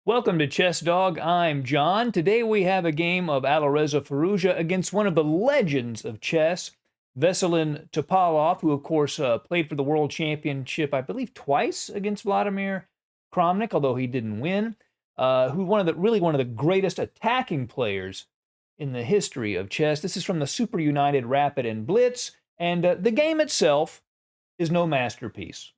Welcome to Chess Dog. I'm John. Today we have a game of Alireza Firouzja against one of the legends of chess, Veselin Topalov, who of course played for the World Championship, I believe, twice against Vladimir Kramnik, although he didn't win. Who really one of the greatest attacking players in the history of chess. This is from the Superunited Rapid and Blitz, and the game itself is no masterpiece.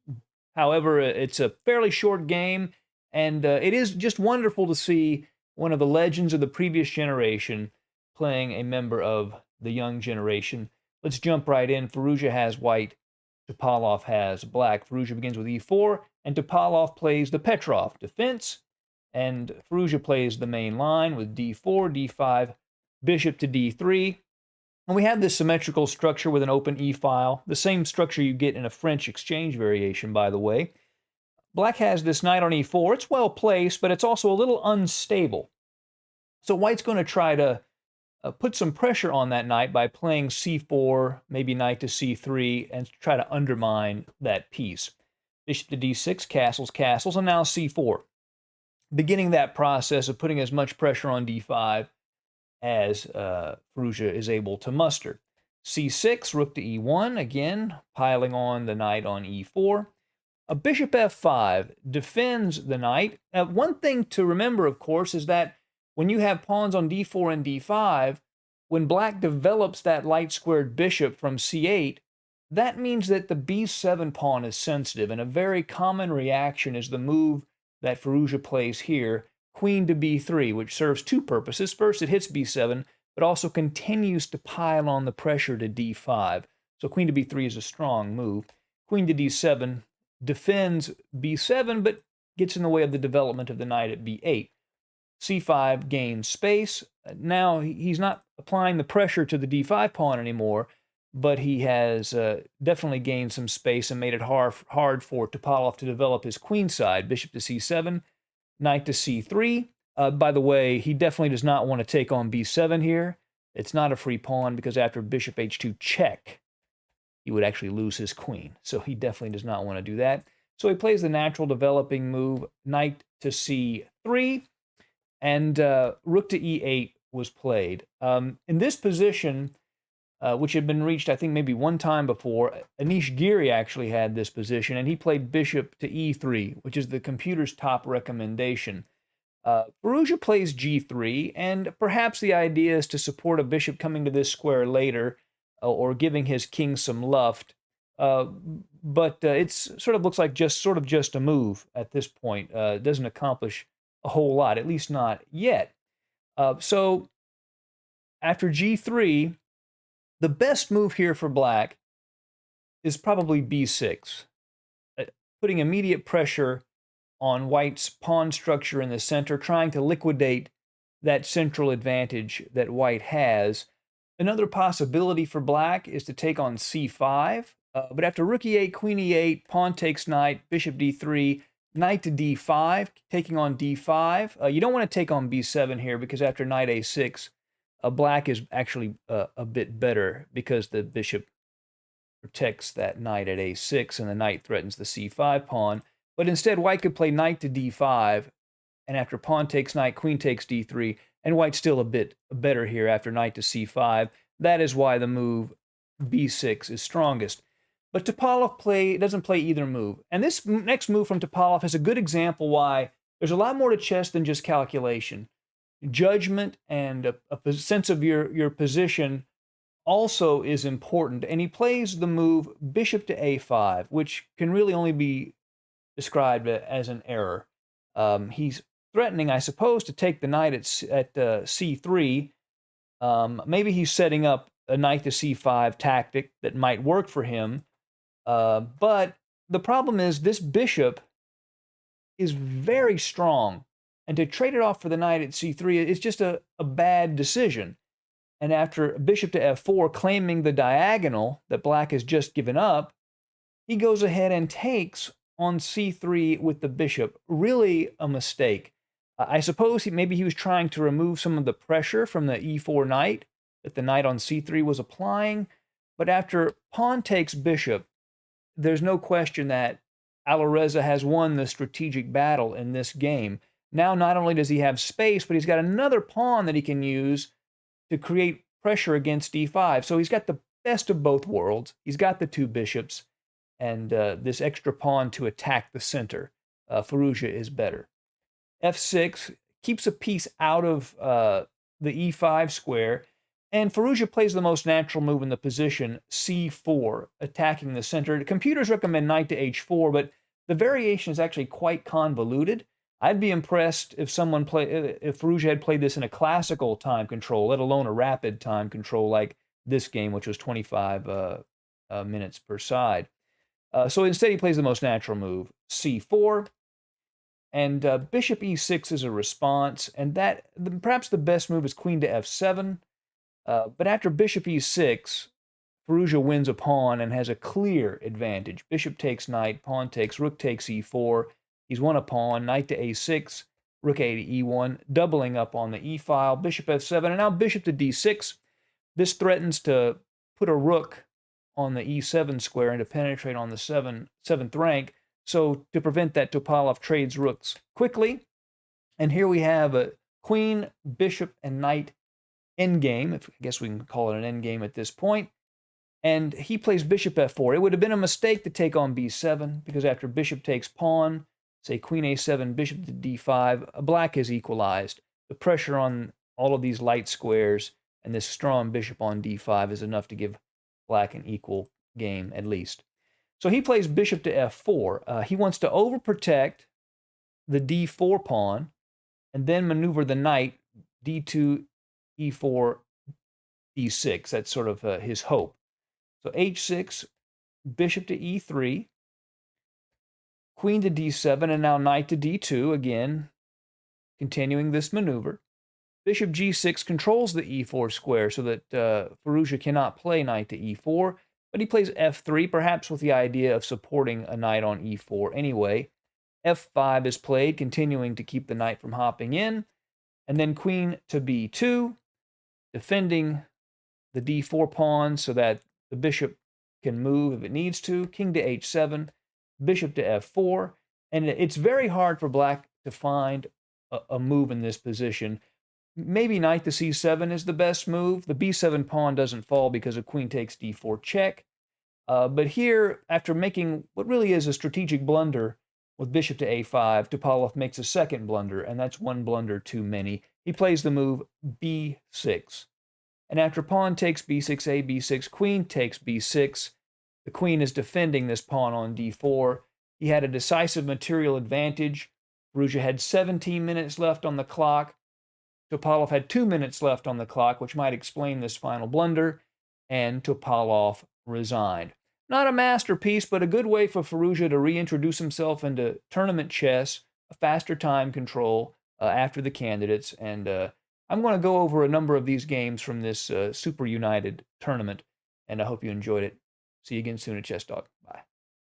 However, it's a fairly short game, and it is just wonderful to see one of the legends of the previous generation playing a member of the young generation. Let's jump right in. Firouzja has white, Topalov has black. Firouzja begins with e4, and Topalov plays the Petrov defense, and Firouzja plays the main line with d4, d5, bishop to d3. And we have this symmetrical structure with an open e-file, the same structure you get in a French exchange variation, by the way. Black has this knight on e4. It's well placed, but it's also a little unstable. So white's going to try to put some pressure on that knight by playing c4, maybe knight to c3, and try to undermine that piece. Bishop to d6, castles, castles, and now c4. Beginning that process of putting as much pressure on d5 as Firouzja is able to muster. c6, rook to e1, again, piling on the knight on e4. A bishop f5 defends the knight. One thing to remember, of course, is that when you have pawns on d4 and d5, when black develops that light-squared bishop from c8, that means that the b7 pawn is sensitive, and a very common reaction is the move that Firouzja plays here, queen to b3, which serves two purposes. First, it hits b7, but also continues to pile on the pressure to d5. So queen to b3 is a strong move. Queen to d7 defends b7, but gets in the way of the development of the knight at b8. c5 gains space. Now he's not applying the pressure to the d5 pawn anymore, but he has definitely gained some space and made it hard for Topalov to develop his queen side. Bishop to c7, knight to c3. By the way, he definitely does not want to take on b7 here. It's not a free pawn because after bishop h2 check, he would actually lose his queen. So he definitely does not want to do that. So he plays the natural developing move, knight to c3, and rook to e8 was played. In this position, which had been reached, I think, maybe one time before, Anish Giri actually had this position, and he played bishop to e3, which is the computer's top recommendation. Firouzja plays g3, and perhaps the idea is to support a bishop coming to this square later, or giving his king some luft. But it sort of looks like just a move at this point. It doesn't accomplish a whole lot, at least not yet. So after g3, the best move here for black is probably b6, putting immediate pressure on white's pawn structure in the center, trying to liquidate that central advantage that white has. Another possibility for black is to take on c5, but after rook e8, queen e8, pawn takes knight, bishop d3, knight to d5, taking on d5. You don't want to take on b7 here because after knight a6, black is actually a bit better because the bishop protects that knight at a6 and the knight threatens the c5 pawn. But instead, white could play knight to d5, and after pawn takes knight, queen takes d3, and white's still a bit better here after knight to c5. That is why the move b6 is strongest. But Topalov doesn't play either move. And this next move from Topalov is a good example why there's a lot more to chess than just calculation. Judgment and a sense of your position also is important. And he plays the move bishop to a5, which can really only be described as an error. He's threatening, I suppose, to take the knight at c3. Maybe he's setting up a knight to c5 tactic that might work for him. But the problem is this bishop is very strong, and to trade it off for the knight at c3 is just a bad decision. And after bishop to f4, claiming the diagonal that black has just given up, he goes ahead and takes on c3 with the bishop. Really a mistake. I suppose maybe he was trying to remove some of the pressure from the e4 knight that the knight on c3 was applying. But after pawn takes bishop, there's no question that Alireza has won the strategic battle in this game. Now, not only does he have space, but he's got another pawn that he can use to create pressure against d5. So he's got the best of both worlds. He's got the two bishops and this extra pawn to attack the center. Firouzja is better. f6 keeps a piece out of the e5 square, and Firouzja plays the most natural move in the position, c4, attacking the center. Computers recommend knight to h4, but the variation is actually quite convoluted. I'd be impressed if Firouzja had played this in a classical time control, let alone a rapid time control like this game, which was 25 minutes per side. So instead, he plays the most natural move, c4, and bishop e6 is a response, and perhaps the best move is queen to f7. But after bishop e6, Firouzja wins a pawn and has a clear advantage. Bishop takes knight, pawn takes, rook takes e4. He's won a pawn, knight to a6, rook a to e1, doubling up on the e-file, bishop f7, and now bishop to d6. This threatens to put a rook on the e7 square and to penetrate on the seventh rank. So to prevent that, Topalov trades rooks quickly. And here we have a queen, bishop, and knight endgame. I guess we can call it an endgame at this point. And he plays bishop f4. It would have been a mistake to take on b7, because after bishop takes pawn, say queen a7, bishop to d5, black is equalized. The pressure on all of these light squares and this strong bishop on d5 is enough to give black an equal game, at least. So he plays bishop to f4. He wants to overprotect the d4 pawn and then maneuver the knight d2, e4, e6. That's sort of his hope. So h6, bishop to e3, queen to d7, and now knight to d2, again, continuing this maneuver. Bishop g6 controls the e4 square so that Firouzja cannot play knight to e4, but he plays f3, perhaps with the idea of supporting a knight on e4 anyway. f5 is played, continuing to keep the knight from hopping in, and then queen to b2, defending the d4 pawn so that the bishop can move if it needs to, king to h7, bishop to f4, and it's very hard for black to find a move in this position. Maybe knight to c7 is the best move. The b7 pawn doesn't fall because a queen takes d4 check. But here, after making what really is a strategic blunder with bishop to a5, Topalov makes a second blunder, and that's one blunder too many. He plays the move b6. And after pawn takes b6, b6, queen takes b6. The queen is defending this pawn on d4. He had a decisive material advantage. Firouzja had 17 minutes left on the clock. Topalov had 2 minutes left on the clock, which might explain this final blunder, and Topalov resigned. Not a masterpiece, but a good way for Firouzja to reintroduce himself into tournament chess, a faster time control after the candidates, and I'm going to go over a number of these games from this Superunited tournament, and I hope you enjoyed it. See you again soon at Chess Talk.